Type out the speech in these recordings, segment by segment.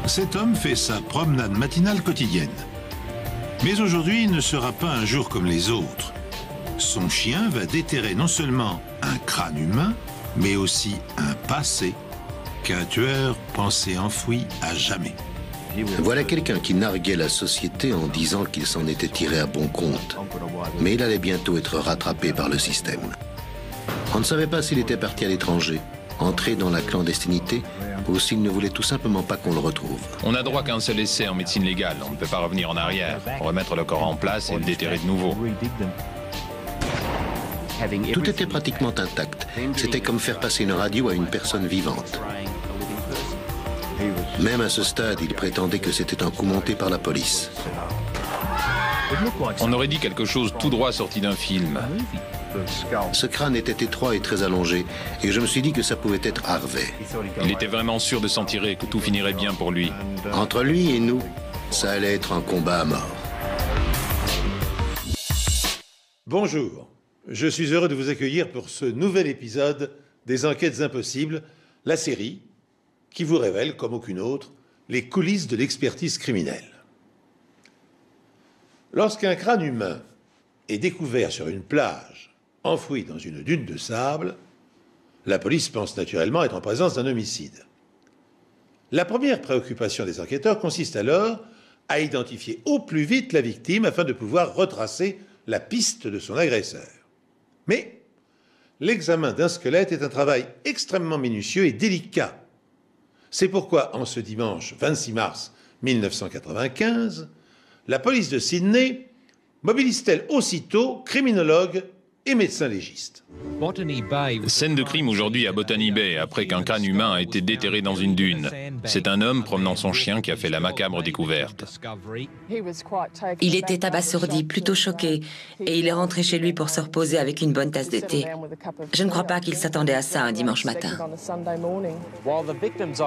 Cet homme fait sa promenade matinale quotidienne. Mais aujourd'hui, il ne sera pas un jour comme les autres. Son chien va déterrer non seulement un crâne humain, mais aussi un passé qu'un tueur pensait enfoui à jamais. Voilà quelqu'un qui narguait la société en disant qu'il s'en était tiré à bon compte. Mais il allait bientôt être rattrapé par le système. On ne savait pas s'il était parti à l'étranger, entré dans la clandestinité, ou s'il ne voulait tout simplement pas qu'on le retrouve. On n'a droit qu'à un seul essai en médecine légale. On ne peut pas revenir en arrière, remettre le corps en place et le déterrer de nouveau. Tout était pratiquement intact. C'était comme faire passer une radio à une personne vivante. Même à ce stade, il prétendait que c'était un coup monté par la police. On aurait dit quelque chose tout droit sorti d'un film. Ce crâne était étroit et très allongé, et je me suis dit que ça pouvait être Harvey. Il était vraiment sûr de s'en tirer, que tout finirait bien pour lui. Entre lui et nous, ça allait être un combat à mort. Bonjour, je suis heureux de vous accueillir pour ce nouvel épisode des Enquêtes Impossibles, la série qui vous révèle, comme aucune autre, les coulisses de l'expertise criminelle. Lorsqu'un crâne humain est découvert sur une plage, enfoui dans une dune de sable, la police pense naturellement être en présence d'un homicide. La première préoccupation des enquêteurs consiste alors à identifier au plus vite la victime afin de pouvoir retracer la piste de son agresseur. Mais l'examen d'un squelette est un travail extrêmement minutieux et délicat. C'est pourquoi, en ce dimanche 26 mars 1995, la police de Sydney mobilise-t-elle aussitôt criminologues et médecins légistes. Scène de crime aujourd'hui à Botany Bay, après qu'un crâne humain a été déterré dans une dune. C'est un homme promenant son chien qui a fait la macabre découverte. Il était abasourdi, plutôt choqué, et il est rentré chez lui pour se reposer avec une bonne tasse de thé. Je ne crois pas qu'il s'attendait à ça un dimanche matin.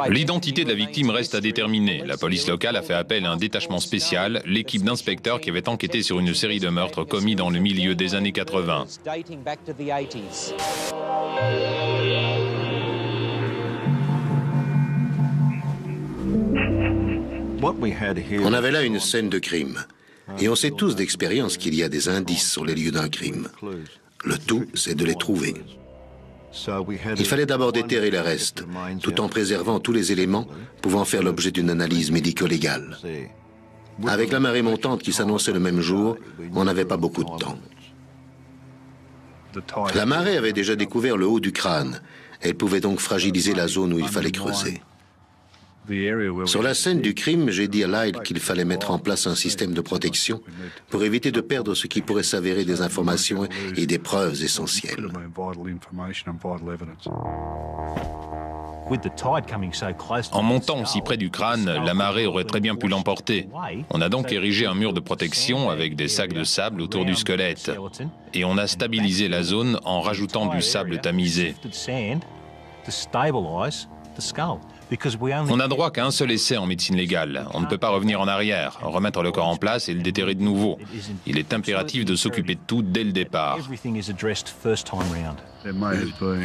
L'identité de la victime reste à déterminer. La police locale a fait appel à un détachement spécial, l'équipe d'inspecteurs qui avait enquêté sur une série de meurtres commis dans le milieu des années 80. On avait là une scène de crime. Et on sait tous d'expérience qu'il y a des indices sur les lieux d'un crime. Le tout, c'est de les trouver. Il fallait d'abord déterrer les restes, tout en préservant tous les éléments pouvant faire l'objet d'une analyse médico-légale. Avec la marée montante qui s'annonçait le même jour, on n'avait pas beaucoup de temps. La marée avait déjà découvert le haut du crâne. Elle pouvait donc fragiliser la zone où il fallait creuser. Sur la scène du crime, j'ai dit à Lyle qu'il fallait mettre en place un système de protection pour éviter de perdre ce qui pourrait s'avérer des informations et des preuves essentielles. En montant aussi près du crâne, la marée aurait très bien pu l'emporter. On a donc érigé un mur de protection avec des sacs de sable autour du squelette. Et on a stabilisé la zone en rajoutant du sable tamisé. On n'a droit qu'à un seul essai en médecine légale. On ne peut pas revenir en arrière, remettre le corps en place et le déterrer de nouveau. Il est impératif de s'occuper de tout dès le départ.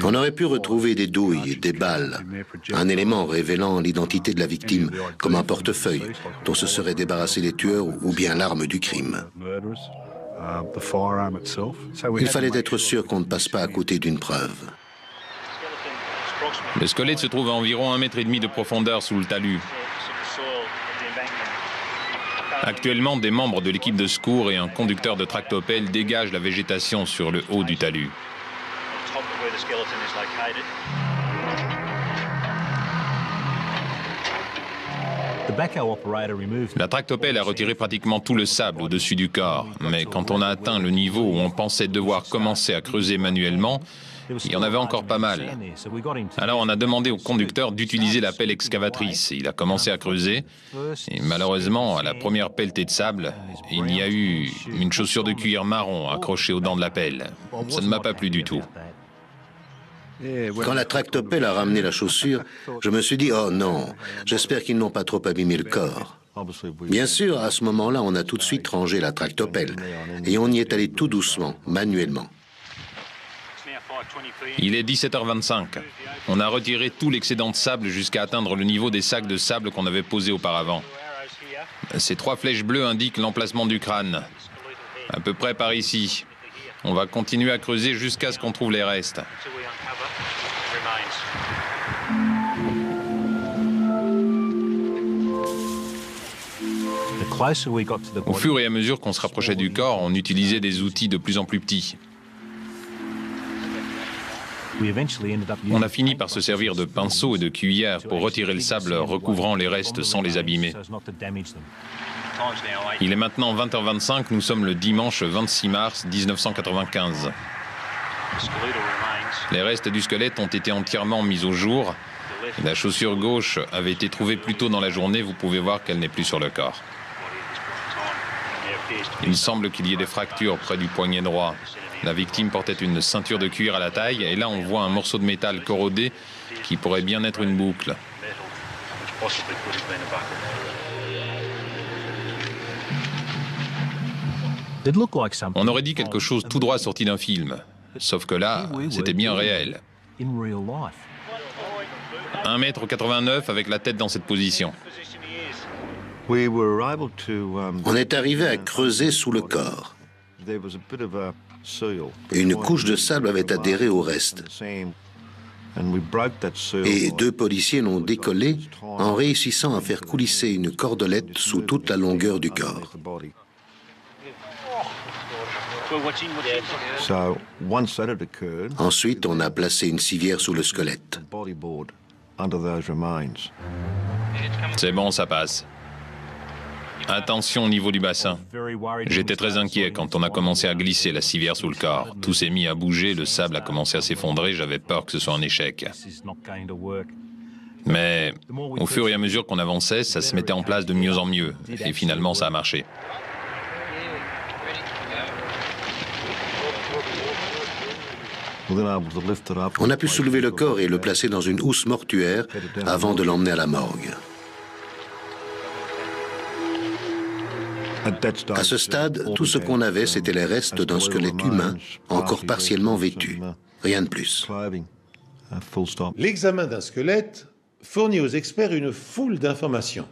On aurait pu retrouver des douilles, des balles, un élément révélant l'identité de la victime, comme un portefeuille dont se seraient débarrassés les tueurs ou bien l'arme du crime. Il fallait être sûr qu'on ne passe pas à côté d'une preuve. Le squelette se trouve à environ 1,5 m de profondeur sous le talus. Actuellement, des membres de l'équipe de secours et un conducteur de tractopelle dégagent la végétation sur le haut du talus. La tractopelle a retiré pratiquement tout le sable au-dessus du corps, mais quand on a atteint le niveau où on pensait devoir commencer à creuser manuellement, il y en avait encore pas mal. Alors on a demandé au conducteur d'utiliser la pelle excavatrice. Il a commencé à creuser et malheureusement, à la première pelletée de sable, il y a eu une chaussure de cuir marron accrochée aux dents de la pelle. Ça ne m'a pas plu du tout. Quand la tractopelle a ramené la chaussure, je me suis dit « Oh non, j'espère qu'ils n'ont pas trop abîmé le corps ». Bien sûr, à ce moment-là, on a tout de suite rangé la tractopelle et on y est allé tout doucement, manuellement. Il est 17h25. On a retiré tout l'excédent de sable jusqu'à atteindre le niveau des sacs de sable qu'on avait posés auparavant. Ces 3 flèches bleues indiquent l'emplacement du crâne. À peu près par ici. On va continuer à creuser jusqu'à ce qu'on trouve les restes. Au fur et à mesure qu'on se rapprochait du corps, on utilisait des outils de plus en plus petits. On a fini par se servir de pinceaux et de cuillères pour retirer le sable recouvrant les restes sans les abîmer. Il est maintenant 20h25, nous sommes le dimanche 26 mars 1995. Les restes du squelette ont été entièrement mis au jour. La chaussure gauche avait été trouvée plus tôt dans la journée, vous pouvez voir qu'elle n'est plus sur le corps. Il semble qu'il y ait des fractures près du poignet droit. La victime portait une ceinture de cuir à la taille et là on voit un morceau de métal corrodé qui pourrait bien être une boucle. On aurait dit quelque chose tout droit sorti d'un film, sauf que là, c'était bien réel. 1,89 m avec la tête dans cette position. On est arrivé à creuser sous le corps. Une couche de sable avait adhéré au reste. Et 2 policiers l'ont décollé en réussissant à faire coulisser une cordelette sous toute la longueur du corps. Ensuite, on a placé une civière sous le squelette. C'est bon, ça passe. Attention au niveau du bassin. J'étais très inquiet quand on a commencé à glisser la civière sous le corps. Tout s'est mis à bouger, le sable a commencé à s'effondrer, j'avais peur que ce soit un échec. Mais au fur et à mesure qu'on avançait, ça se mettait en place de mieux en mieux. Et finalement, ça a marché. On a pu soulever le corps et le placer dans une housse mortuaire avant de l'emmener à la morgue. À ce stade, tout ce qu'on avait, c'était les restes d'un squelette humain, encore partiellement vêtu. Rien de plus. L'examen d'un squelette fournit aux experts une foule d'informations.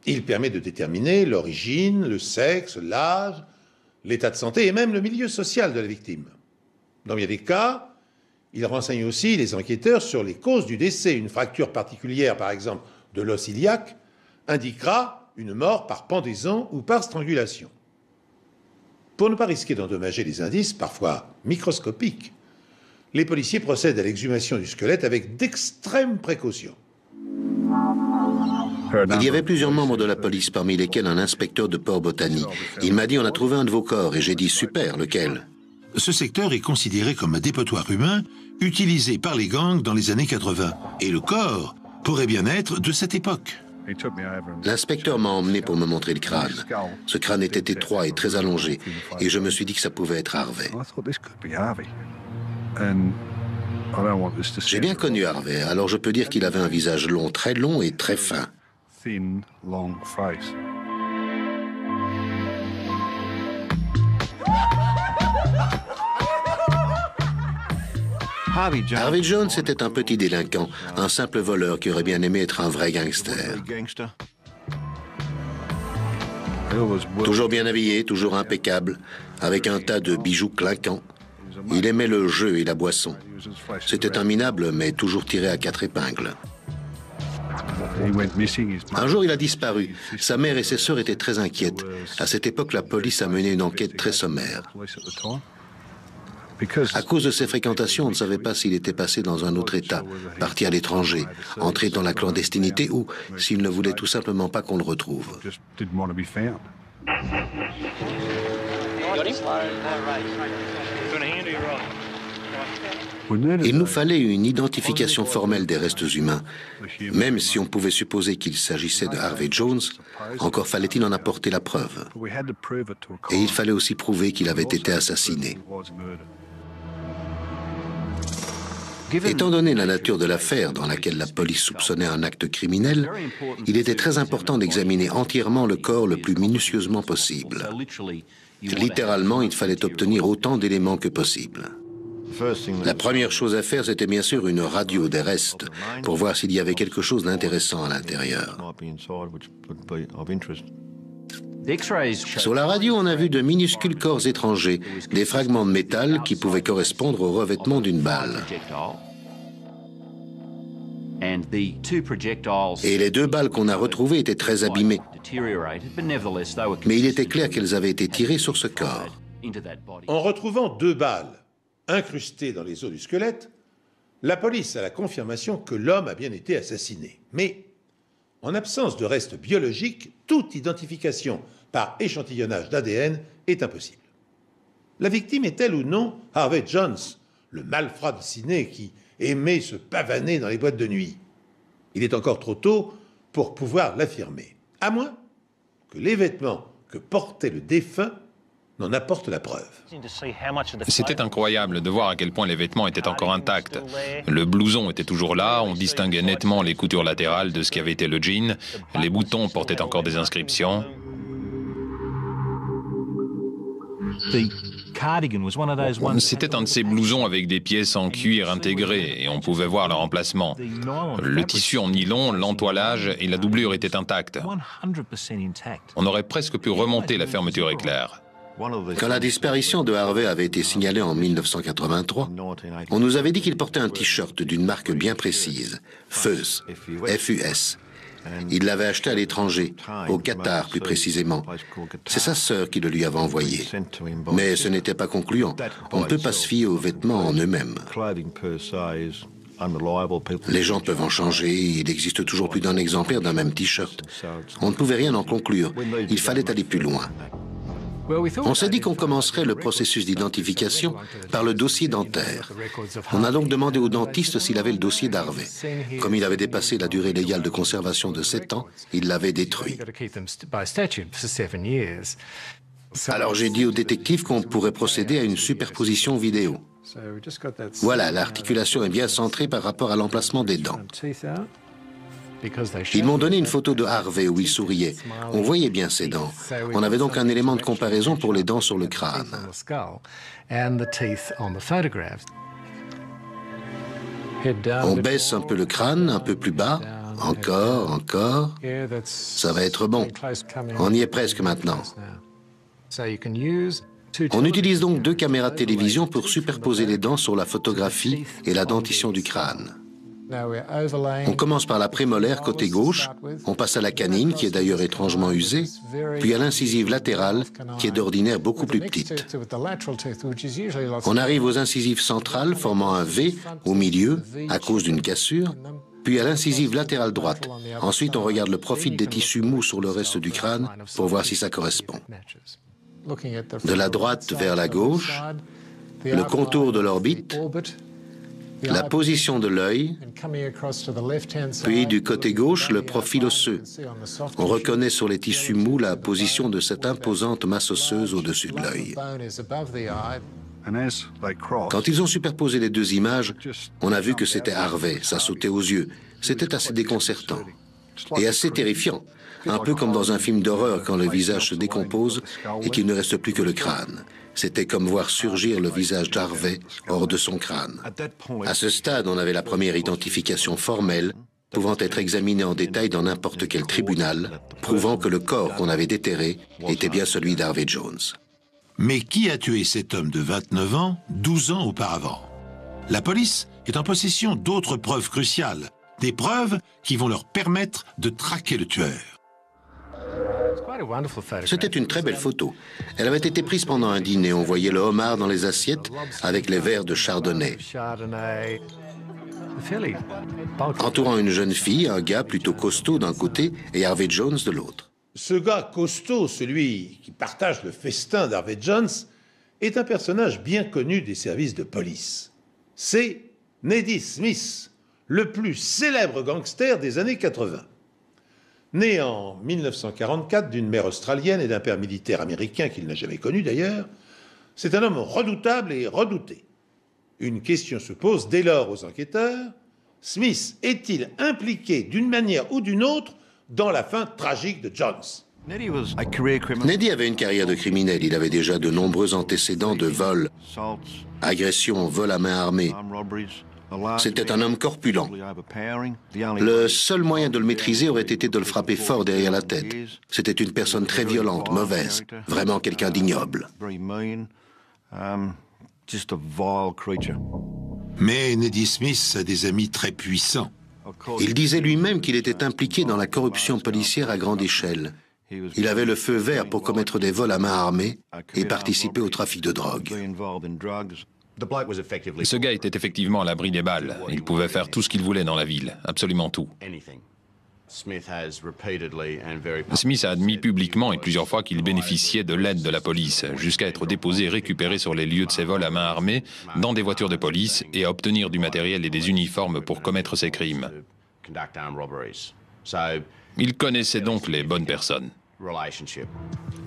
Il permet de déterminer l'origine, le sexe, l'âge, l'état de santé et même le milieu social de la victime. Dans bien des cas, il renseigne aussi les enquêteurs sur les causes du décès. Une fracture particulière, par exemple, de l'os iliaque, indiquera une mort par pendaison ou par strangulation. Pour ne pas risquer d'endommager les indices, parfois microscopiques, les policiers procèdent à l'exhumation du squelette avec d'extrêmes précautions. Il y avait plusieurs membres de la police, parmi lesquels un inspecteur de Port-Botany. Il m'a dit « on a trouvé un de vos corps » et j'ai dit « super, lequel ?» Ce secteur est considéré comme un dépotoir humain utilisé par les gangs dans les années 80. Et le corps pourrait bien être de cette époque. L'inspecteur m'a emmené pour me montrer le crâne. Ce crâne était étroit et très allongé, et je me suis dit que ça pouvait être Harvey. J'ai bien connu Harvey, alors je peux dire qu'il avait un visage long et très fin. Harvey Jones était un petit délinquant, un simple voleur qui aurait bien aimé être un vrai gangster. Toujours bien habillé, toujours impeccable, avec un tas de bijoux clinquants. Il aimait le jeu et la boisson. C'était un minable, mais toujours tiré à 4 épingles. Un jour, il a disparu. Sa mère et ses sœurs étaient très inquiètes. À cette époque, la police a mené une enquête très sommaire. À cause de ses fréquentations, on ne savait pas s'il était passé dans un autre État, parti à l'étranger, entré dans la clandestinité ou s'il ne voulait tout simplement pas qu'on le retrouve. Il nous fallait une identification formelle des restes humains. Même si on pouvait supposer qu'il s'agissait de Harvey Jones, encore fallait-il en apporter la preuve. Et il fallait aussi prouver qu'il avait été assassiné. Étant donné la nature de l'affaire dans laquelle la police soupçonnait un acte criminel, il était très important d'examiner entièrement le corps le plus minutieusement possible. Littéralement, il fallait obtenir autant d'éléments que possible. La première chose à faire, c'était bien sûr une radio des restes, pour voir s'il y avait quelque chose d'intéressant à l'intérieur. Sur la radio, on a vu de minuscules corps étrangers, des fragments de métal qui pouvaient correspondre au revêtement d'une balle. Et les deux balles qu'on a retrouvées étaient très abîmées. Mais il était clair qu'elles avaient été tirées sur ce corps. En retrouvant deux balles incrustées dans les os du squelette, la police a la confirmation que l'homme a bien été assassiné. Mais, en absence de restes biologiques, toute identification par échantillonnage d'ADN est impossible. La victime est-elle ou non Harvey Jones, le malfrat de ciné qui aimait se pavaner dans les boîtes de nuit? Il est encore trop tôt pour pouvoir l'affirmer, à moins que les vêtements que portait le défunt n'en apportent la preuve. C'était incroyable de voir à quel point les vêtements étaient encore intacts. Le blouson était toujours là, on distinguait nettement les coutures latérales de ce qui avait été le jean, les boutons portaient encore des inscriptions. C'était un de ces blousons avec des pièces en cuir intégrées et on pouvait voir leur emplacement. Le tissu en nylon, l'entoilage et la doublure étaient intacts. On aurait presque pu remonter la fermeture éclair. Quand la disparition de Harvey avait été signalée en 1983, on nous avait dit qu'il portait un t-shirt d'une marque bien précise, Fus, F-U-S. Il l'avait acheté à l'étranger, au Qatar plus précisément. C'est sa sœur qui le lui avait envoyé. Mais ce n'était pas concluant. On ne peut pas se fier aux vêtements en eux-mêmes. Les gens peuvent en changer, il existe toujours plus d'un exemplaire d'un même t-shirt. On ne pouvait rien en conclure, il fallait aller plus loin. On s'est dit qu'on commencerait le processus d'identification par le dossier dentaire. On a donc demandé au dentiste s'il avait le dossier d'Harvey. Comme il avait dépassé la durée légale de conservation de 7 ans, il l'avait détruit. Alors j'ai dit au détective qu'on pourrait procéder à une superposition vidéo. Voilà, l'articulation est bien centrée par rapport à l'emplacement des dents. Ils m'ont donné une photo de Harvey où il souriait. On voyait bien ses dents. On avait donc un élément de comparaison pour les dents sur le crâne. On baisse un peu le crâne, un peu plus bas. Encore, encore. Ça va être bon. On y est presque maintenant. On utilise donc 2 caméras de télévision pour superposer les dents sur la photographie et la dentition du crâne. On commence par la prémolaire côté gauche, on passe à la canine qui est d'ailleurs étrangement usée, puis à l'incisive latérale qui est d'ordinaire beaucoup plus petite. On arrive aux incisives centrales formant un V au milieu à cause d'une cassure, puis à l'incisive latérale droite. Ensuite, on regarde le profil des tissus mous sur le reste du crâne pour voir si ça correspond. De la droite vers la gauche, le contour de l'orbite, la position de l'œil, puis du côté gauche, le profil osseux. On reconnaît sur les tissus mous la position de cette imposante masse osseuse au-dessus de l'œil. Quand ils ont superposé les 2 images, on a vu que c'était Harvey, ça sautait aux yeux. C'était assez déconcertant et assez terrifiant, un peu comme dans un film d'horreur quand le visage se décompose et qu'il ne reste plus que le crâne. C'était comme voir surgir le visage d'Harvey hors de son crâne. À ce stade, on avait la première identification formelle, pouvant être examinée en détail dans n'importe quel tribunal, prouvant que le corps qu'on avait déterré était bien celui d'Harvey Jones. Mais qui a tué cet homme de 29 ans, 12 ans auparavant? La police est en possession d'autres preuves cruciales, des preuves qui vont leur permettre de traquer le tueur. C'était une très belle photo. Elle avait été prise pendant un dîner. On voyait le homard dans les assiettes avec les verres de chardonnay. Entourant une jeune fille, un gars plutôt costaud d'un côté et Harvey Jones de l'autre. Ce gars costaud, celui qui partage le festin d'Harvey Jones, est un personnage bien connu des services de police. C'est Neddy Smith, le plus célèbre gangster des années 80. Né en 1944 d'une mère australienne et d'un père militaire américain qu'il n'a jamais connu d'ailleurs, c'est un homme redoutable et redouté. Une question se pose dès lors aux enquêteurs. Smith est-il impliqué d'une manière ou d'une autre dans la fin tragique de Jones? Neddy avait une carrière de criminel. Il avait déjà de nombreux antécédents de vol, agression, vol à main armée. C'était un homme corpulent. Le seul moyen de le maîtriser aurait été de le frapper fort derrière la tête. C'était une personne très violente, mauvaise, vraiment quelqu'un d'ignoble. Mais Neddy Smith a des amis très puissants. Il disait lui-même qu'il était impliqué dans la corruption policière à grande échelle. Il avait le feu vert pour commettre des vols à main armée et participer au trafic de drogue. Ce gars était effectivement à l'abri des balles. Il pouvait faire tout ce qu'il voulait dans la ville, absolument tout. Smith a admis publiquement et plusieurs fois qu'il bénéficiait de l'aide de la police, jusqu'à être déposé et récupéré sur les lieux de ses vols à main armée, dans des voitures de police, et à obtenir du matériel et des uniformes pour commettre ses crimes. Il connaissait donc les bonnes personnes.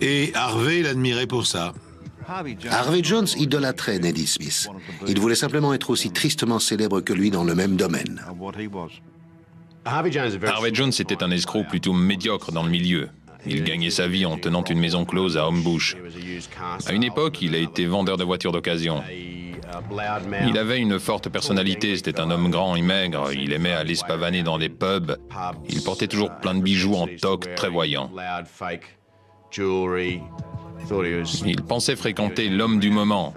Et Harvey l'admirait pour ça. Harvey Jones idolâtrait Neddy Smith. Il voulait simplement être aussi tristement célèbre que lui dans le même domaine. Harvey Jones était un escroc plutôt médiocre dans le milieu. Il gagnait sa vie en tenant une maison close à Homebush. À une époque, il a été vendeur de voitures d'occasion. Il avait une forte personnalité, c'était un homme grand et maigre, il aimait aller se pavaner dans des pubs. Il portait toujours plein de bijoux en toque, très voyant. Il pensait fréquenter l'homme du moment,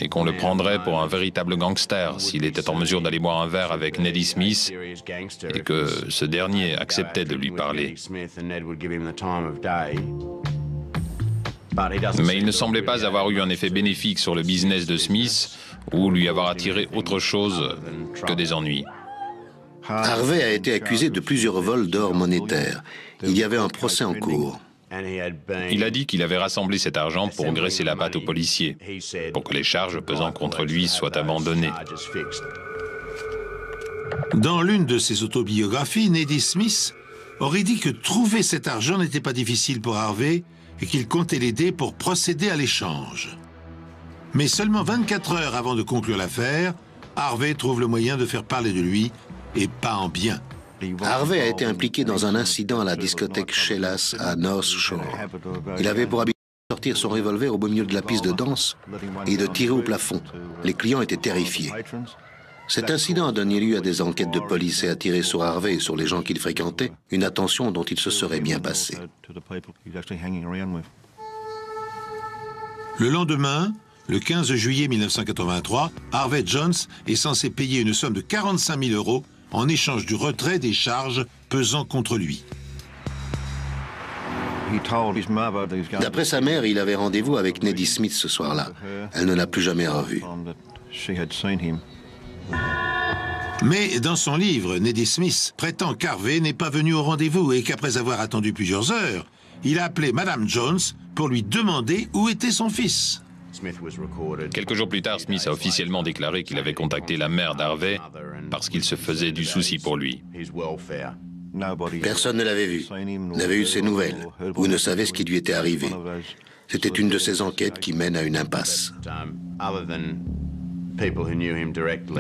et qu'on le prendrait pour un véritable gangster s'il était en mesure d'aller boire un verre avec Neddy Smith et que ce dernier acceptait de lui parler. Mais il ne semblait pas avoir eu un effet bénéfique sur le business de Smith ou lui avoir attiré autre chose que des ennuis. Harvey a été accusé de plusieurs vols d'or monétaire. Il y avait un procès en cours. Il a dit qu'il avait rassemblé cet argent pour graisser la patte aux policiers, pour que les charges pesant contre lui soient abandonnées. Dans l'une de ses autobiographies, Neddy Smith aurait dit que trouver cet argent n'était pas difficile pour Harvey et qu'il comptait l'aider pour procéder à l'échange. Mais seulement 24 heures avant de conclure l'affaire, Harvey trouve le moyen de faire parler de lui, et pas en bien. Harvey a été impliqué dans un incident à la discothèque Shellas à North Shore. Il avait pour habitude de sortir son revolver au beau milieu de la piste de danse et de tirer au plafond. Les clients étaient terrifiés. Cet incident a donné lieu à des enquêtes de police et a tiré sur Harvey et sur les gens qu'il fréquentait une attention dont il se serait bien passé. Le lendemain, le 15 juillet 1983, Harvey Jones est censé payer une somme de 45 000 € en échange du retrait des charges pesant contre lui. D'après sa mère, il avait rendez-vous avec Neddy Smith ce soir-là. Elle ne l'a plus jamais revu. Mais dans son livre, Neddy Smith prétend qu'Harvey n'est pas venu au rendez-vous et qu'après avoir attendu plusieurs heures, il a appelé Madame Jones pour lui demander où était son fils. Quelques jours plus tard, Smith a officiellement déclaré qu'il avait contacté la mère d'Harvey parce qu'il se faisait du souci pour lui. Personne ne l'avait vu, n'avait eu ses nouvelles ou ne savait ce qui lui était arrivé. C'était une de ces enquêtes qui mènent à une impasse.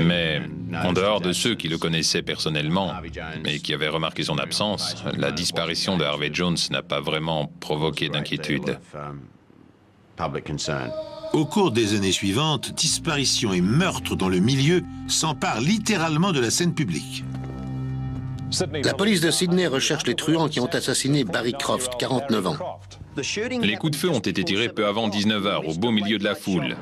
Mais en dehors de ceux qui le connaissaient personnellement et qui avaient remarqué son absence, la disparition de Harvey Jones n'a pas vraiment provoqué d'inquiétude. Au cours des années suivantes, disparitions et meurtres dans le milieu s'emparent littéralement de la scène publique. La police de Sydney recherche les truands qui ont assassiné Barry Croft, 49 ans. Les coups de feu ont été tirés peu avant 19 h, au beau milieu de la foule.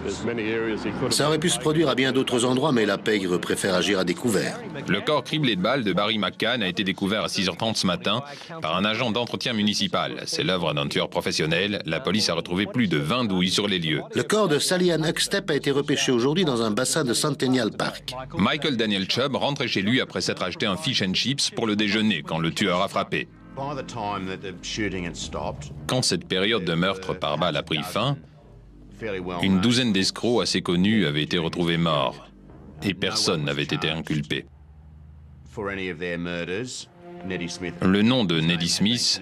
Ça aurait pu se produire à bien d'autres endroits, mais la pègre préfère agir à découvert. Le corps criblé de balles de Barry McCann a été découvert à 6h30 ce matin par un agent d'entretien municipal. C'est l'œuvre d'un tueur professionnel. La police a retrouvé plus de 20 douilles sur les lieux. Le corps de Sally Ann Huckstep a été repêché aujourd'hui dans un bassin de Centennial Park. Michael Daniel Chubb rentrait chez lui après s'être acheté un fish and chips pour le déjeuner quand le tueur a frappé. Quand cette période de meurtre par balle a pris fin, une douzaine d'escrocs assez connus avaient été retrouvés morts et personne n'avait été inculpé. Le nom de Neddy Smith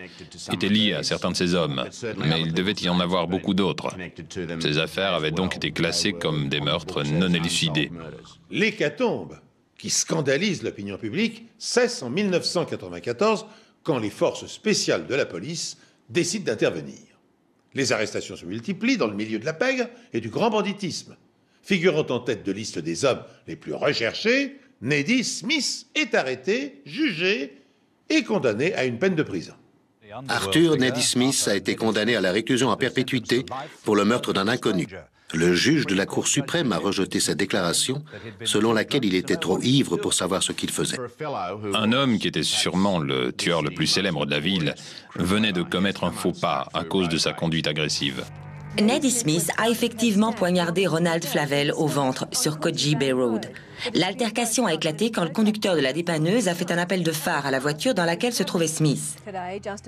était lié à certains de ces hommes, mais il devait y en avoir beaucoup d'autres. Ces affaires avaient donc été classées comme des meurtres non élucidés. L'hécatombe qui scandalise l'opinion publique cesse en 1994 quand les forces spéciales de la police décide d'intervenir. Les arrestations se multiplient dans le milieu de la pègre et du grand banditisme. Figurant en tête de liste des hommes les plus recherchés, Neddy Smith est arrêté, jugé et condamné à une peine de prison. Arthur Neddy Smith a été condamné à la réclusion à perpétuité pour le meurtre d'un inconnu. Le juge de la Cour suprême a rejeté cette déclaration, selon laquelle il était trop ivre pour savoir ce qu'il faisait. Un homme qui était sûrement le tueur le plus célèbre de la ville venait de commettre un faux pas à cause de sa conduite agressive. Neddy Smith a effectivement poignardé Ronald Flavel au ventre sur Coogee Bay Road. L'altercation a éclaté quand le conducteur de la dépanneuse a fait un appel de phare à la voiture dans laquelle se trouvait Smith.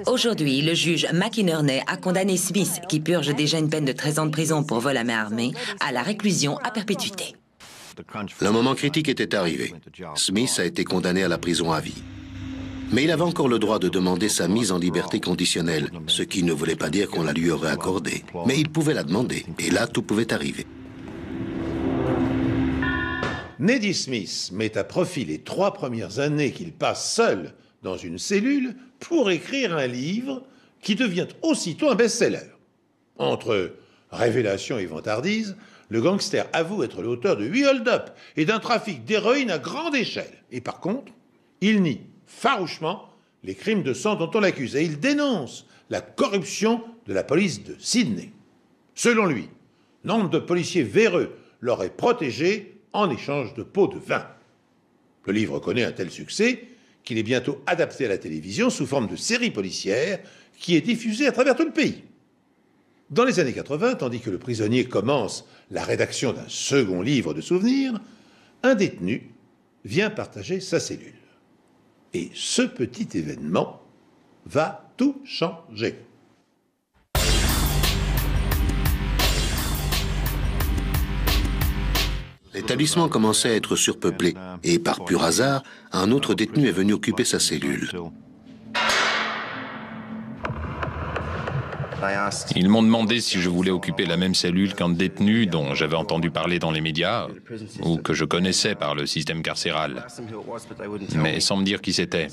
Aujourd'hui, le juge McInerney a condamné Smith, qui purge déjà une peine de 13 ans de prison pour vol à main armée, à la réclusion à perpétuité. Le moment critique était arrivé. Smith a été condamné à la prison à vie. Mais il avait encore le droit de demander sa mise en liberté conditionnelle, ce qui ne voulait pas dire qu'on la lui aurait accordée. Mais il pouvait la demander, et là, tout pouvait arriver. Neddy Smith met à profit les 3 premières années qu'il passe seul dans une cellule pour écrire un livre qui devient aussitôt un best-seller. Entre révélations et vantardises, le gangster avoue être l'auteur de 8 hold-up et d'un trafic d'héroïne à grande échelle. Et par contre, il nie farouchement les crimes de sang dont on l'accuse et il dénonce la corruption de la police de Sydney. Selon lui, nombre de policiers véreux l'auraient protégé en échange de pots de vin. Le livre connaît un tel succès qu'il est bientôt adapté à la télévision sous forme de série policière qui est diffusée à travers tout le pays. Dans les années 80, tandis que le prisonnier commence la rédaction d'un second livre de souvenirs, un détenu vient partager sa cellule. Et ce petit événement va tout changer. L'établissement commençait à être surpeuplé, et par pur hasard, un autre détenu est venu occuper sa cellule. Ils m'ont demandé si je voulais occuper la même cellule qu'un détenu dont j'avais entendu parler dans les médias ou que je connaissais par le système carcéral, mais sans me dire qui c'était.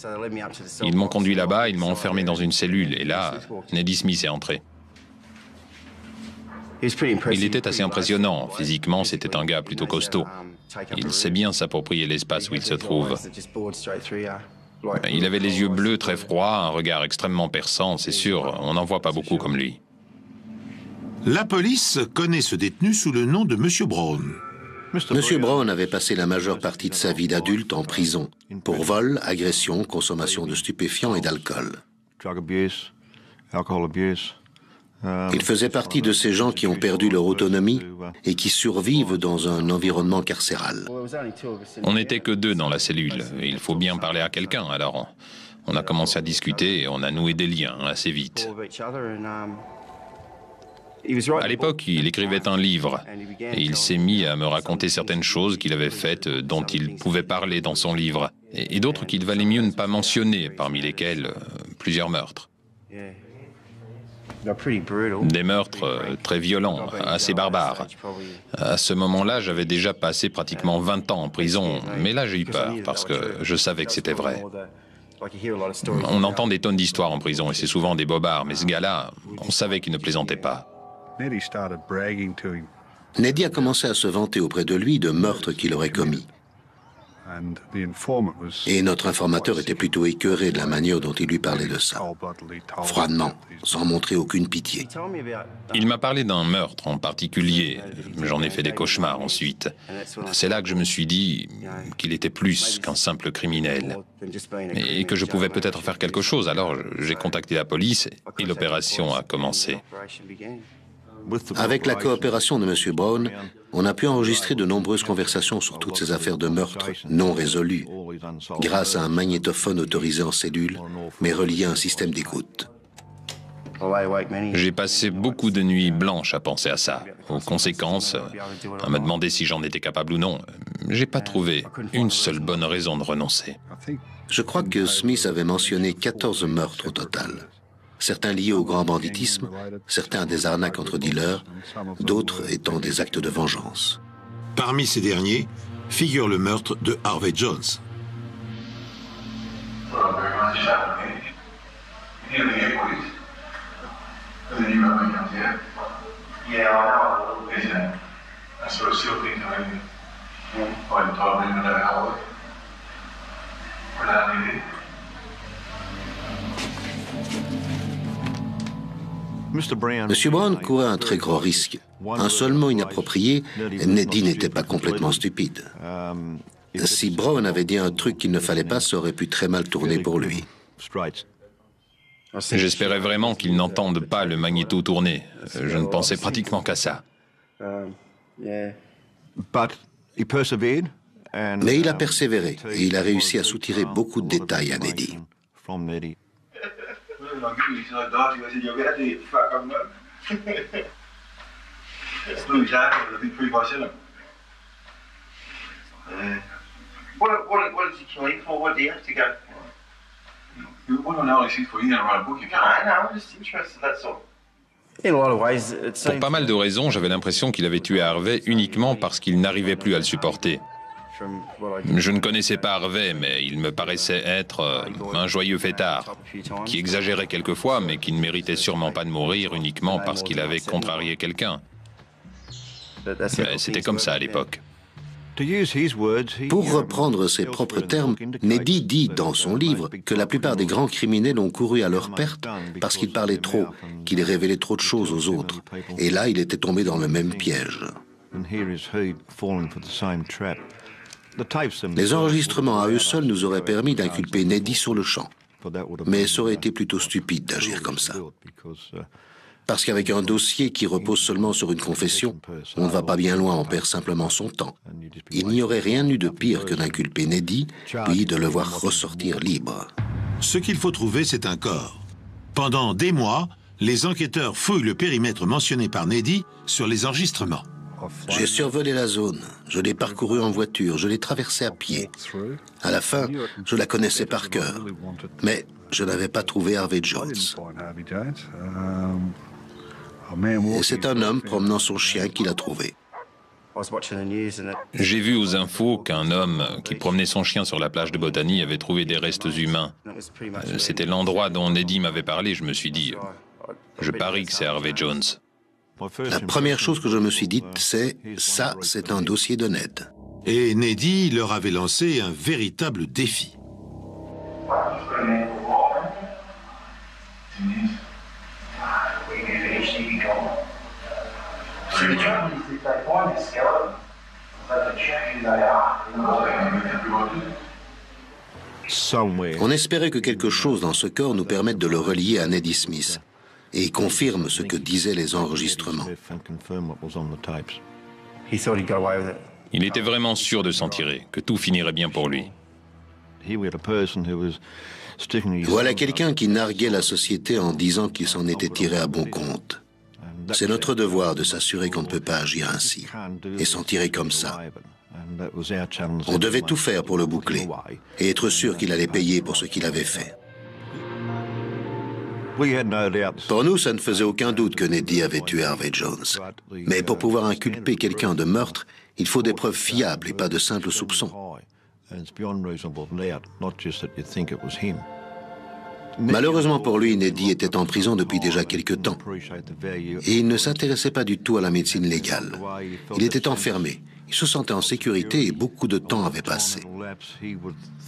Ils m'ont conduit là-bas, ils m'ont enfermé dans une cellule et là, Neddy Smith est entré. Il était assez impressionnant. Physiquement, c'était un gars plutôt costaud. Il sait bien s'approprier l'espace où il se trouve. Il avait les yeux bleus très froids, un regard extrêmement perçant, c'est sûr, on n'en voit pas beaucoup comme lui. La police connaît ce détenu sous le nom de Monsieur Brown. Monsieur Brown avait passé la majeure partie de sa vie d'adulte en prison pour vol, agression, consommation de stupéfiants et d'alcool. Il faisait partie de ces gens qui ont perdu leur autonomie et qui survivent dans un environnement carcéral. On n'était que 2 dans la cellule. Il faut bien parler à quelqu'un, alors on a commencé à discuter et on a noué des liens assez vite. À l'époque, il écrivait un livre et il s'est mis à me raconter certaines choses qu'il avait faites dont il pouvait parler dans son livre et d'autres qu'il valait mieux ne pas mentionner, parmi lesquels plusieurs meurtres. Des meurtres très violents, assez barbares. À ce moment-là, j'avais déjà passé pratiquement 20 ans en prison, mais là j'ai eu peur parce que je savais que c'était vrai. On entend des tonnes d'histoires en prison et c'est souvent des bobards, mais ce gars-là, on savait qu'il ne plaisantait pas. Neddy a commencé à se vanter auprès de lui de meurtres qu'il aurait commis. Et notre informateur était plutôt écœuré de la manière dont il lui parlait de ça. Froidement, sans montrer aucune pitié. Il m'a parlé d'un meurtre en particulier. J'en ai fait des cauchemars ensuite. C'est là que je me suis dit qu'il était plus qu'un simple criminel. Et que je pouvais peut-être faire quelque chose. Alors j'ai contacté la police et l'opération a commencé. Avec la coopération de M. Brown, on a pu enregistrer de nombreuses conversations sur toutes ces affaires de meurtre non résolues, grâce à un magnétophone autorisé en cellule, mais relié à un système d'écoute. J'ai passé beaucoup de nuits blanches à penser à ça. Aux conséquences, à me demander si j'en étais capable ou non. J'ai pas trouvé une seule bonne raison de renoncer. Je crois que Smith avait mentionné 14 meurtres au total. Certains liés au grand banditisme, certains à des arnaques entre dealers, d'autres étant des actes de vengeance. Parmi ces derniers figure le meurtre de Harvey Jones. M. Brown courait un très grand risque. Un seul mot inapproprié, Neddy n'était pas complètement stupide. Si Brown avait dit un truc qu'il ne fallait pas, ça aurait pu très mal tourner pour lui. J'espérais vraiment qu'il n'entende pas le magnéto tourner. Je ne pensais pratiquement qu'à ça. Mais il a persévéré et il a réussi à soutirer beaucoup de détails à Neddy. Pour pas mal de raisons, j'avais l'impression qu'il avait tué Harvey uniquement parce qu'il n'arrivait plus à le supporter. Je ne connaissais pas Harvey, mais il me paraissait être un joyeux fêtard, qui exagérait quelquefois, mais qui ne méritait sûrement pas de mourir uniquement parce qu'il avait contrarié quelqu'un. Mais c'était comme ça à l'époque. Pour reprendre ses propres termes, Neddy dit dans son livre que la plupart des grands criminels ont couru à leur perte parce qu'ils parlaient trop, qu'ils révélaient trop de choses aux autres. Et là, il était tombé dans le même piège. Les enregistrements à eux seuls nous auraient permis d'inculper Neddy sur le champ. Mais ça aurait été plutôt stupide d'agir comme ça. Parce qu'avec un dossier qui repose seulement sur une confession, on ne va pas bien loin, on perd simplement son temps. Il n'y aurait rien eu de pire que d'inculper Neddy, puis de le voir ressortir libre. Ce qu'il faut trouver, c'est un corps. Pendant des mois, les enquêteurs fouillent le périmètre mentionné par Neddy sur les enregistrements. J'ai survolé la zone, je l'ai parcourue en voiture, je l'ai traversée à pied. À la fin, je la connaissais par cœur, mais je n'avais pas trouvé Harvey Jones. Et c'est un homme promenant son chien qui l'a trouvé. J'ai vu aux infos qu'un homme qui promenait son chien sur la plage de Botany avait trouvé des restes humains. C'était l'endroit dont Neddy m'avait parlé. Je me suis dit, je parie que c'est Harvey Jones. La première chose que je me suis dite, c'est « ça, c'est un dossier de Ned ». Et Neddy leur avait lancé un véritable défi. On espérait que quelque chose dans ce corps nous permette de le relier à Neddy Smith et confirme ce que disaient les enregistrements. Il était vraiment sûr de s'en tirer, que tout finirait bien pour lui. Voilà quelqu'un qui narguait la société en disant qu'il s'en était tiré à bon compte. C'est notre devoir de s'assurer qu'on ne peut pas agir ainsi et s'en tirer comme ça. On devait tout faire pour le boucler et être sûr qu'il allait payer pour ce qu'il avait fait. Pour nous, ça ne faisait aucun doute que Neddy avait tué Harvey Jones. Mais pour pouvoir inculper quelqu'un de meurtre, il faut des preuves fiables et pas de simples soupçons. Malheureusement pour lui, Neddy était en prison depuis déjà quelque temps. Et il ne s'intéressait pas du tout à la médecine légale. Il était enfermé. Il se sentait en sécurité et beaucoup de temps avait passé.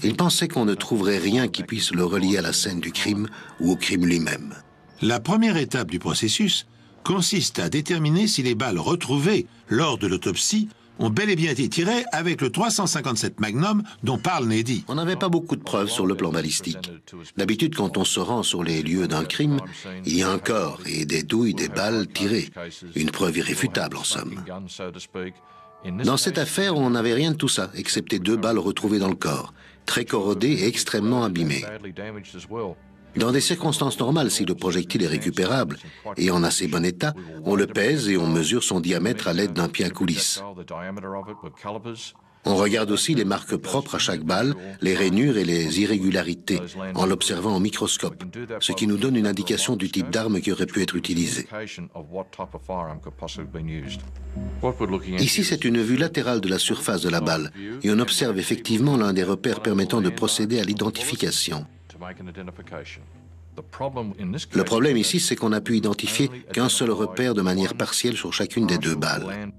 Il pensait qu'on ne trouverait rien qui puisse le relier à la scène du crime ou au crime lui-même. La première étape du processus consiste à déterminer si les balles retrouvées lors de l'autopsie ont bel et bien été tirées avec le 357 Magnum dont parle Neddy. On n'avait pas beaucoup de preuves sur le plan balistique. D'habitude, quand on se rend sur les lieux d'un crime, il y a un corps et des douilles, des balles tirées. Une preuve irréfutable, en somme. Dans cette affaire, on n'avait rien de tout ça, excepté 2 balles retrouvées dans le corps, très corrodées et extrêmement abîmées. Dans des circonstances normales, si le projectile est récupérable et en assez bon état, on le pèse et on mesure son diamètre à l'aide d'un pied à coulisse. On regarde aussi les marques propres à chaque balle, les rainures et les irrégularités, en l'observant au microscope, ce qui nous donne une indication du type d'arme qui aurait pu être utilisée. Ici, c'est une vue latérale de la surface de la balle, et on observe effectivement l'un des repères permettant de procéder à l'identification. Le problème ici, c'est qu'on n'a pu identifier qu'un seul repère de manière partielle sur chacune des deux balles.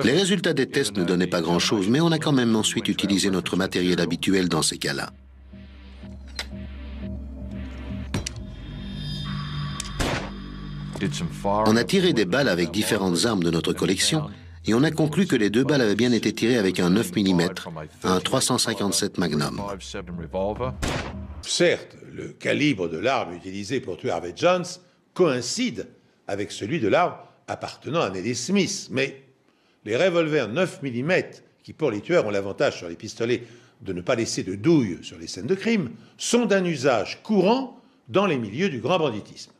Les résultats des tests ne donnaient pas grand-chose, mais on a quand même ensuite utilisé notre matériel habituel dans ces cas-là. On a tiré des balles avec différentes armes de notre collection et on a conclu que les deux balles avaient bien été tirées avec un 9 mm, un 357 Magnum. Certes, le calibre de l'arme utilisée pour tuer Harvey Jones coïncide avec celui de l'arme appartenant à Nellie Smith, mais les revolvers 9 mm, qui pour les tueurs ont l'avantage sur les pistolets de ne pas laisser de douille sur les scènes de crime, sont d'un usage courant dans les milieux du grand banditisme.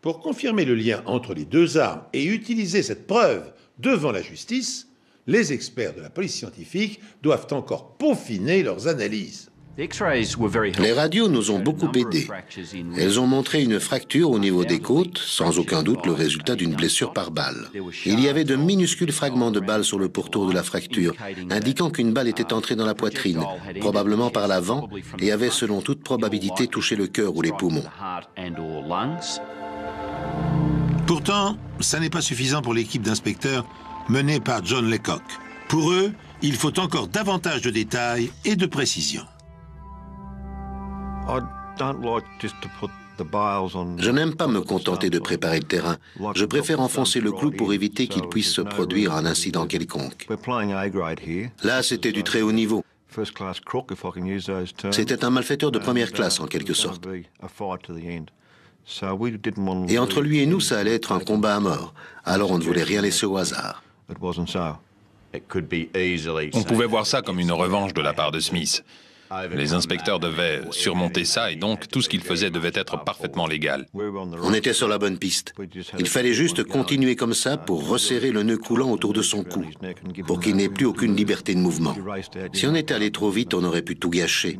Pour confirmer le lien entre les deux armes et utiliser cette preuve devant la justice, les experts de la police scientifique doivent encore peaufiner leurs analyses. Les radios nous ont beaucoup aidés. Elles ont montré une fracture au niveau des côtes, sans aucun doute le résultat d'une blessure par balle. Il y avait de minuscules fragments de balles sur le pourtour de la fracture, indiquant qu'une balle était entrée dans la poitrine, probablement par l'avant, et avait selon toute probabilité touché le cœur ou les poumons. Pourtant, ça n'est pas suffisant pour l'équipe d'inspecteurs menée par John Laycock. Pour eux, il faut encore davantage de détails et de précision. Je n'aime pas me contenter de préparer le terrain. Je préfère enfoncer le clou pour éviter qu'il puisse se produire un incident quelconque. Là, c'était du très haut niveau. C'était un malfaiteur de première classe, en quelque sorte. Et entre lui et nous, ça allait être un combat à mort. Alors on ne voulait rien laisser au hasard. On pouvait voir ça comme une revanche de la part de Smith. Les inspecteurs devaient surmonter ça et donc tout ce qu'ils faisaient devait être parfaitement légal. On était sur la bonne piste. Il fallait juste continuer comme ça pour resserrer le nœud coulant autour de son cou, pour qu'il n'ait plus aucune liberté de mouvement. Si on était allé trop vite, on aurait pu tout gâcher.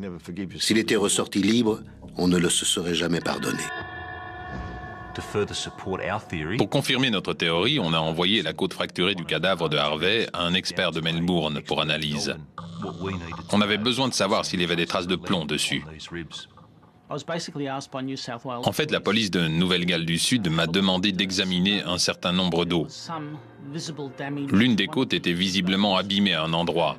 S'il était ressorti libre, on ne le se serait jamais pardonné. Pour confirmer notre théorie, on a envoyé la côte fracturée du cadavre de Harvey à un expert de Melbourne pour analyse. On avait besoin de savoir s'il y avait des traces de plomb dessus. En fait, la police de Nouvelle-Galles du Sud m'a demandé d'examiner un certain nombre d'os. L'une des côtes était visiblement abîmée à un endroit.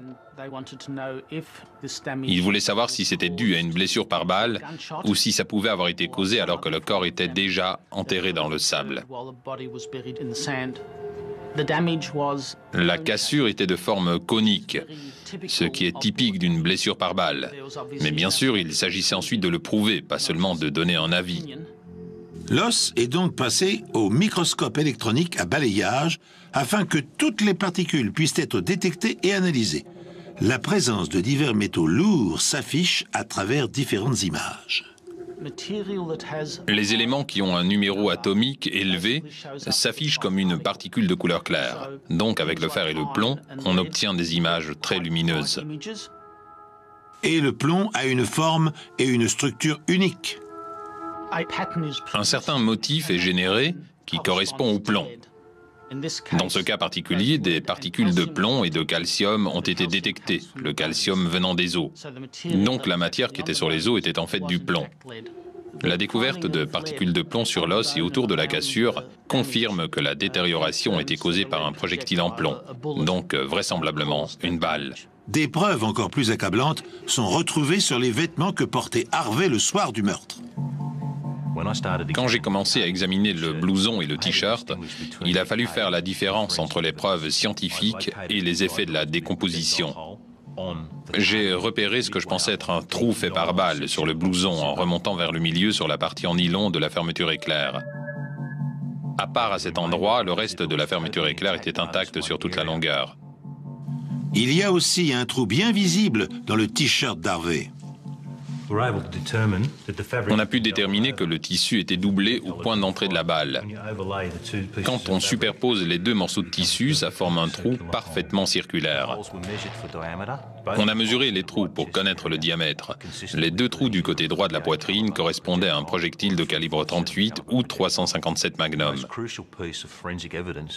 Ils voulaient savoir si c'était dû à une blessure par balle ou si ça pouvait avoir été causé alors que le corps était déjà enterré dans le sable. La cassure était de forme conique, ce qui est typique d'une blessure par balle. Mais bien sûr, il s'agissait ensuite de le prouver, pas seulement de donner un avis. L'os est donc passé au microscope électronique à balayage afin que toutes les particules puissent être détectées et analysées. La présence de divers métaux lourds s'affiche à travers différentes images. Les éléments qui ont un numéro atomique élevé s'affichent comme une particule de couleur claire. Donc avec le fer et le plomb, on obtient des images très lumineuses. Et le plomb a une forme et une structure uniques. Un certain motif est généré qui correspond au plomb. Dans ce cas particulier, des particules de plomb et de calcium ont été détectées, le calcium venant des os. Donc la matière qui était sur les os était en fait du plomb. La découverte de particules de plomb sur l'os et autour de la cassure confirme que la détérioration a été causée par un projectile en plomb, donc vraisemblablement une balle. Des preuves encore plus accablantes sont retrouvées sur les vêtements que portait Harvey le soir du meurtre. Quand j'ai commencé à examiner le blouson et le t-shirt, il a fallu faire la différence entre les preuves scientifiques et les effets de la décomposition. J'ai repéré ce que je pensais être un trou fait par balle sur le blouson en remontant vers le milieu sur la partie en nylon de la fermeture éclair. À part à cet endroit, le reste de la fermeture éclair était intact sur toute la longueur. Il y a aussi un trou bien visible dans le t-shirt d'Harvey. On a pu déterminer que le tissu était doublé au point d'entrée de la balle. Quand on superpose les deux morceaux de tissu, ça forme un trou parfaitement circulaire. On a mesuré les trous pour connaître le diamètre. Les 2 trous du côté droit de la poitrine correspondaient à un projectile de calibre 38 ou 357 Magnum.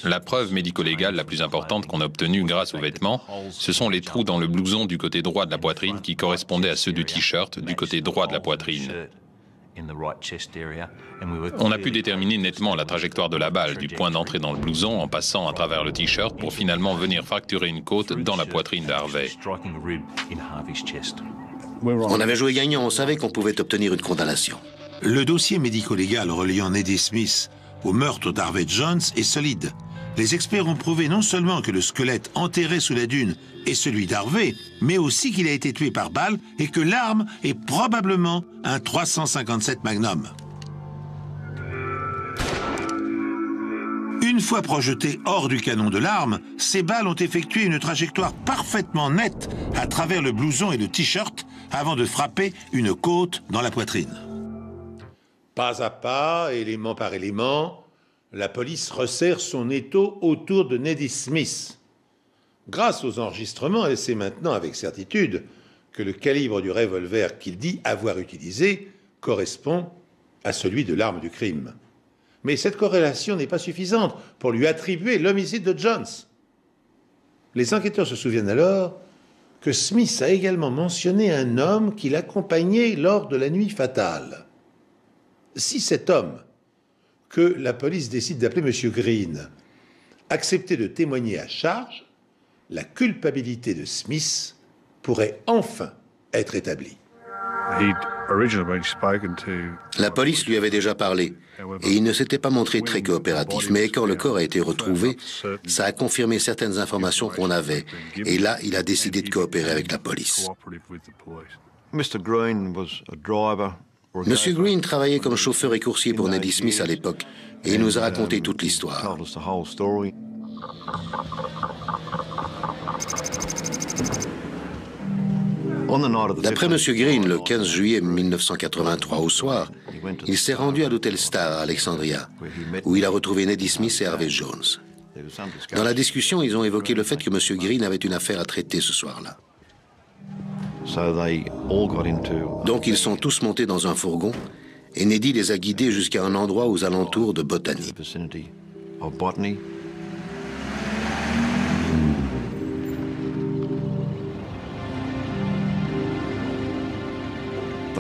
La preuve médico-légale la plus importante qu'on a obtenue grâce aux vêtements, ce sont les trous dans le blouson du côté droit de la poitrine qui correspondaient à ceux du t-shirt du côté droit de la poitrine. On a pu déterminer nettement la trajectoire de la balle du point d'entrée dans le blouson en passant à travers le t-shirt pour finalement venir fracturer une côte dans la poitrine d'Harvey. On avait joué gagnant, on savait qu'on pouvait obtenir une condamnation. Le dossier médico-légal reliant Neddy Smith au meurtre d'Harvey Jones est solide. Les experts ont prouvé non seulement que le squelette enterré sous la dune est celui d'Harvey, mais aussi qu'il a été tué par balle et que l'arme est probablement un 357 Magnum. Une fois projetées hors du canon de l'arme, ces balles ont effectué une trajectoire parfaitement nette à travers le blouson et le t-shirt avant de frapper une côte dans la poitrine. Pas à pas, élément par élément, la police resserre son étau autour de Neddy Smith. Grâce aux enregistrements, elle sait maintenant avec certitude que le calibre du revolver qu'il dit avoir utilisé correspond à celui de l'arme du crime. Mais cette corrélation n'est pas suffisante pour lui attribuer l'homicide de Jones. Les enquêteurs se souviennent alors que Smith a également mentionné un homme qui l'accompagnait lors de la nuit fatale. Si cet homme, que la police décide d'appeler M. Green, acceptait de témoigner à charge, la culpabilité de Smith pourrait enfin être établie. La police lui avait déjà parlé et il ne s'était pas montré très coopératif. Mais quand le corps a été retrouvé, ça a confirmé certaines informations qu'on avait. Et là, il a décidé de coopérer avec la police. Monsieur Green travaillait comme chauffeur et coursier pour Neddy Smith à l'époque et il nous a raconté toute l'histoire. D'après M. Green, le 15 juillet 1983 au soir, il s'est rendu à l'hôtel Star à Alexandria, où il a retrouvé Neddy Smith et Harvey Jones. Dans la discussion, ils ont évoqué le fait que M. Green avait une affaire à traiter ce soir-là. Donc ils sont tous montés dans un fourgon et Neddy les a guidés jusqu'à un endroit aux alentours de Botany.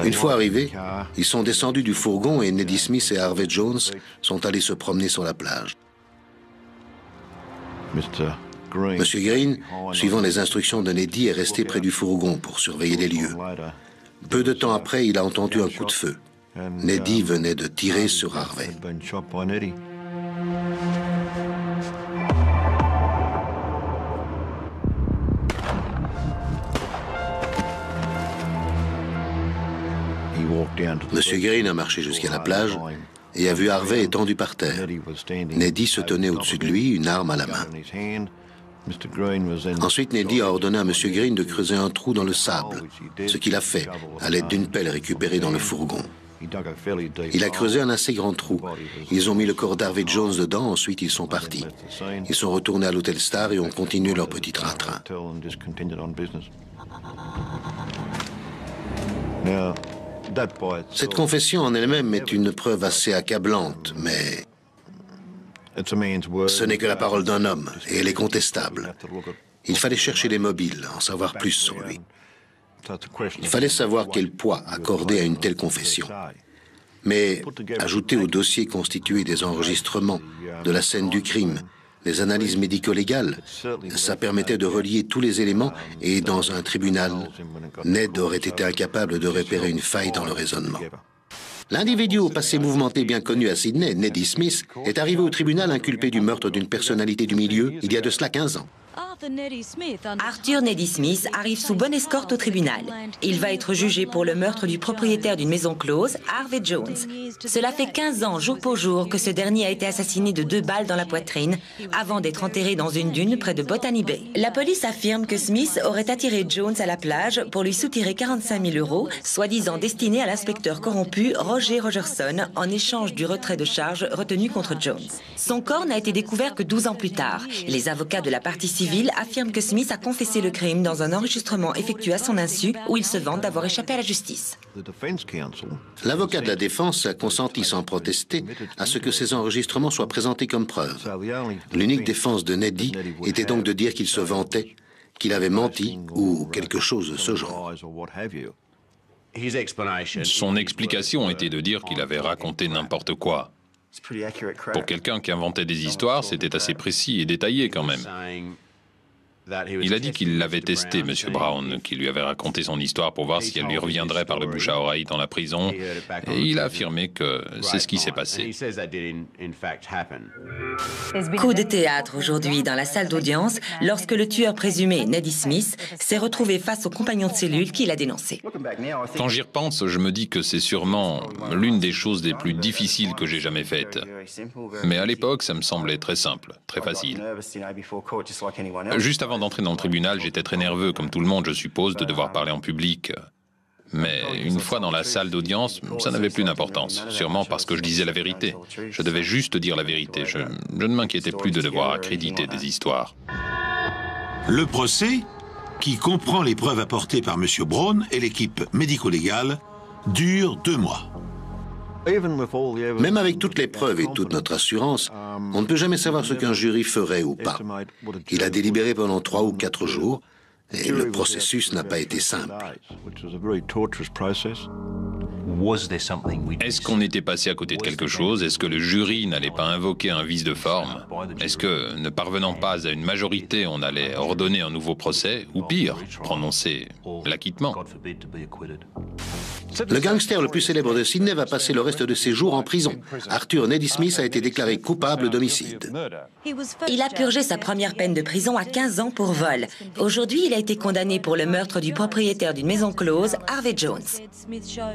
Une fois arrivés, ils sont descendus du fourgon et Neddy Smith et Harvey Jones sont allés se promener sur la plage. Monsieur Green, suivant les instructions de Neddy, est resté près du fourgon pour surveiller les lieux. Peu de temps après, il a entendu un coup de feu. Neddy venait de tirer sur Harvey. Monsieur Green a marché jusqu'à la plage et a vu Harvey étendu par terre. Neddy se tenait au-dessus de lui, une arme à la main. Ensuite, Neddy a ordonné à M. Green de creuser un trou dans le sable, ce qu'il a fait à l'aide d'une pelle récupérée dans le fourgon. Il a creusé un assez grand trou. Ils ont mis le corps d'Harvey Jones dedans, ensuite ils sont partis. Ils sont retournés à l'hôtel Star et ont continué leur petit train-train. Cette confession en elle-même est une preuve assez accablante, mais ce n'est que la parole d'un homme, et elle est contestable. Il fallait chercher les mobiles, en savoir plus sur lui. Il fallait savoir quel poids accorder à une telle confession. Mais ajouter au dossier constitué des enregistrements de la scène du crime, les analyses médico-légales, ça permettait de relier tous les éléments et dans un tribunal, Ned aurait été incapable de repérer une faille dans le raisonnement. L'individu au passé mouvementé bien connu à Sydney, Neddy Smith, est arrivé au tribunal inculpé du meurtre d'une personnalité du milieu il y a de cela 15 ans. Arthur Neddy Smith arrive sous bonne escorte au tribunal. Il va être jugé pour le meurtre du propriétaire d'une maison close, Harvey Jones. Cela fait 15 ans, jour pour jour, que ce dernier a été assassiné de 2 balles dans la poitrine, avant d'être enterré dans une dune près de Botany Bay. La police affirme que Smith aurait attiré Jones à la plage pour lui soutirer 45 000 €, soi-disant destinés à l'inspecteur corrompu Roger Rogerson, en échange du retrait de charges retenu contre Jones. Son corps n'a été découvert que 12 ans plus tard. Les avocats de la partie civile affirme que Smith a confessé le crime dans un enregistrement effectué à son insu où il se vante d'avoir échappé à la justice. L'avocat de la défense a consenti sans protester à ce que ces enregistrements soient présentés comme preuve. L'unique défense de Neddy était donc de dire qu'il se vantait, qu'il avait menti ou quelque chose de ce genre. Son explication était de dire qu'il avait raconté n'importe quoi. Pour quelqu'un qui inventait des histoires, c'était assez précis et détaillé quand même. Il a dit qu'il l'avait testé, M. Brown, qui lui avait raconté son histoire pour voir si elle lui reviendrait par le bouche à oreille dans la prison, et il a affirmé que c'est ce qui s'est passé. Coup de théâtre aujourd'hui dans la salle d'audience lorsque le tueur présumé, Neddy Smith, s'est retrouvé face au compagnon de cellule qui l'a dénoncé. Quand j'y repense, je me dis que c'est sûrement l'une des choses les plus difficiles que j'ai jamais faites. Mais à l'époque, ça me semblait très simple, très facile. Juste avant d'entrer dans le tribunal, j'étais très nerveux, comme tout le monde, je suppose, de devoir parler en public. Mais une fois dans la salle d'audience, ça n'avait plus d'importance, sûrement parce que je disais la vérité. Je devais juste dire la vérité. Je ne m'inquiétais plus de devoir accréditer des histoires. Le procès, qui comprend les preuves apportées par M. Brown et l'équipe médico-légale, dure 2 mois. Même avec toutes les preuves et toute notre assurance, on ne peut jamais savoir ce qu'un jury ferait ou pas. Il a délibéré pendant 3 ou 4 jours et le processus n'a pas été simple. Est-ce qu'on était passé à côté de quelque chose? Est-ce que le jury n'allait pas invoquer un vice de forme? Est-ce que, ne parvenant pas à une majorité, on allait ordonner un nouveau procès? Ou pire, prononcer l'acquittement? Le gangster le plus célèbre de Sydney va passer le reste de ses jours en prison. Arthur Neddy Smith a été déclaré coupable d'homicide. Il a purgé sa première peine de prison à 15 ans pour vol. Aujourd'hui, il a été condamné pour le meurtre du propriétaire d'une maison close, Harvey Jones.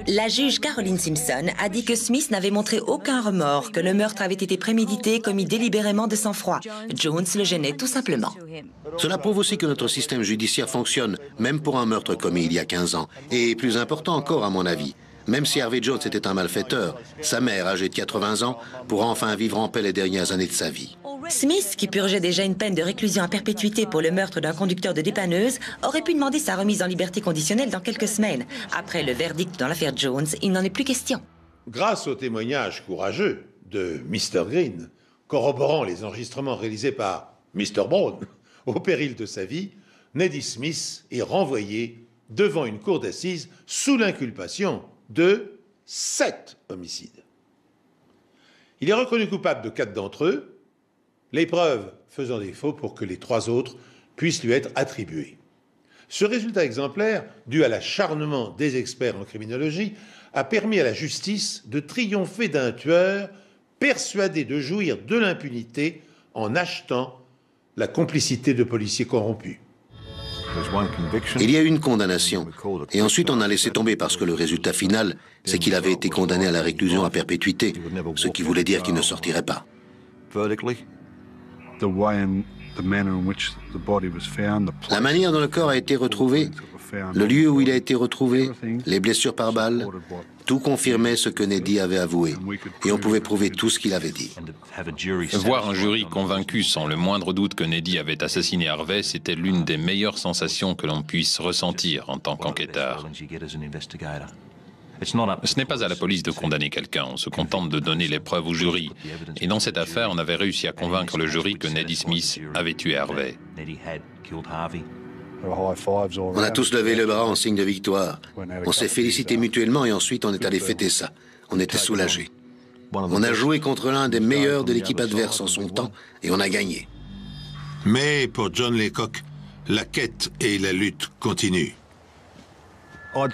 La juge Caroline Simpson a dit que Smith n'avait montré aucun remords, que le meurtre avait été prémédité et commis délibérément de sang-froid. Jones le gênait tout simplement. Cela prouve aussi que notre système judiciaire fonctionne, même pour un meurtre commis il y a 15 ans. Et plus important encore, à mon avis, même si Harvey Jones était un malfaiteur, sa mère, âgée de 80 ans, pourra enfin vivre en paix les dernières années de sa vie. Smith, qui purgeait déjà une peine de réclusion à perpétuité pour le meurtre d'un conducteur de dépanneuse, aurait pu demander sa remise en liberté conditionnelle dans quelques semaines. Après le verdict dans l'affaire Jones, il n'en est plus question. Grâce au témoignage courageux de Mr. Green, corroborant les enregistrements réalisés par Mr. Brown, au péril de sa vie, Neddy Smith est renvoyé devant une cour d'assises sous l'inculpation de 7 homicides. Il est reconnu coupable de 4 d'entre eux, les preuves faisant défaut pour que les 3 autres puissent lui être attribuées. Ce résultat exemplaire, dû à l'acharnement des experts en criminologie, a permis à la justice de triompher d'un tueur persuadé de jouir de l'impunité en achetant la complicité de policiers corrompus. Il y a eu une condamnation, et ensuite on a laissé tomber parce que le résultat final, c'est qu'il avait été condamné à la réclusion à perpétuité, ce qui voulait dire qu'il ne sortirait pas. La manière dont le corps a été retrouvé, le lieu où il a été retrouvé, les blessures par balle, tout confirmait ce que Neddy avait avoué, et on pouvait prouver tout ce qu'il avait dit. Voir un jury convaincu sans le moindre doute que Neddy avait assassiné Harvey, c'était l'une des meilleures sensations que l'on puisse ressentir en tant qu'enquêteur. Ce n'est pas à la police de condamner quelqu'un, on se contente de donner les preuves au jury. Et dans cette affaire, on avait réussi à convaincre le jury que Neddy Smith avait tué Harvey. On a tous levé le bras en signe de victoire. On s'est félicité mutuellement et ensuite on est allé fêter ça. On était soulagés. On a joué contre l'un des meilleurs de l'équipe adverse en son temps et on a gagné. Mais pour John Laycock, la quête et la lutte continuent.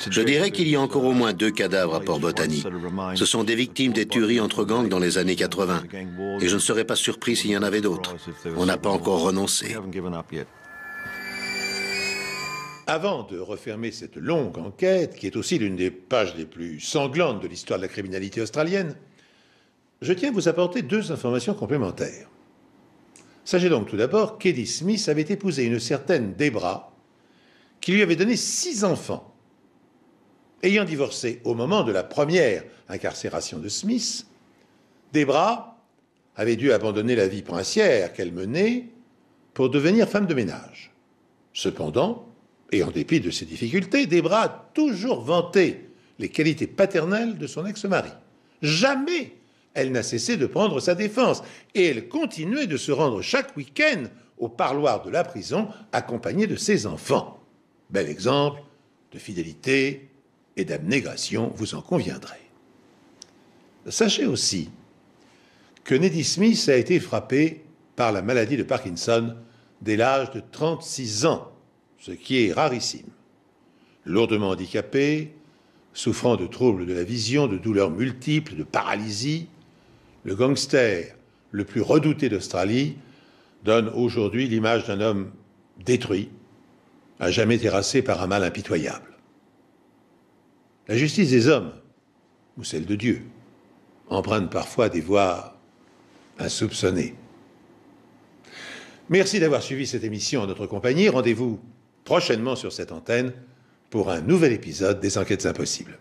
Je dirais qu'il y a encore au moins 2 cadavres à Port-Botany. Ce sont des victimes des tueries entre gangs dans les années 80. Et je ne serais pas surpris s'il y en avait d'autres. On n'a pas encore renoncé. Avant de refermer cette longue enquête, qui est aussi l'une des pages les plus sanglantes de l'histoire de la criminalité australienne, je tiens à vous apporter 2 informations complémentaires. Sachez donc tout d'abord qu'Eddie Smith avait épousé une certaine Debra, qui lui avait donné 6 enfants. Ayant divorcé au moment de la première incarcération de Smith, Debra avait dû abandonner la vie princière qu'elle menait pour devenir femme de ménage. Cependant, et en dépit de ses difficultés, Debra a toujours vanté les qualités paternelles de son ex-mari. Jamais elle n'a cessé de prendre sa défense, et elle continuait de se rendre chaque week-end au parloir de la prison accompagnée de ses enfants. Bel exemple de fidélité et d'abnégation, vous en conviendrez. Sachez aussi que Neddy Smith a été frappé par la maladie de Parkinson dès l'âge de 36 ans, ce qui est rarissime. Lourdement handicapé, souffrant de troubles de la vision, de douleurs multiples, de paralysie, le gangster le plus redouté d'Australie donne aujourd'hui l'image d'un homme détruit, à jamais terrassé par un mal impitoyable. La justice des hommes, ou celle de Dieu, emprunte parfois des voies insoupçonnées. Merci d'avoir suivi cette émission en notre compagnie. Rendez-vous prochainement sur cette antenne pour un nouvel épisode des Enquêtes Impossibles.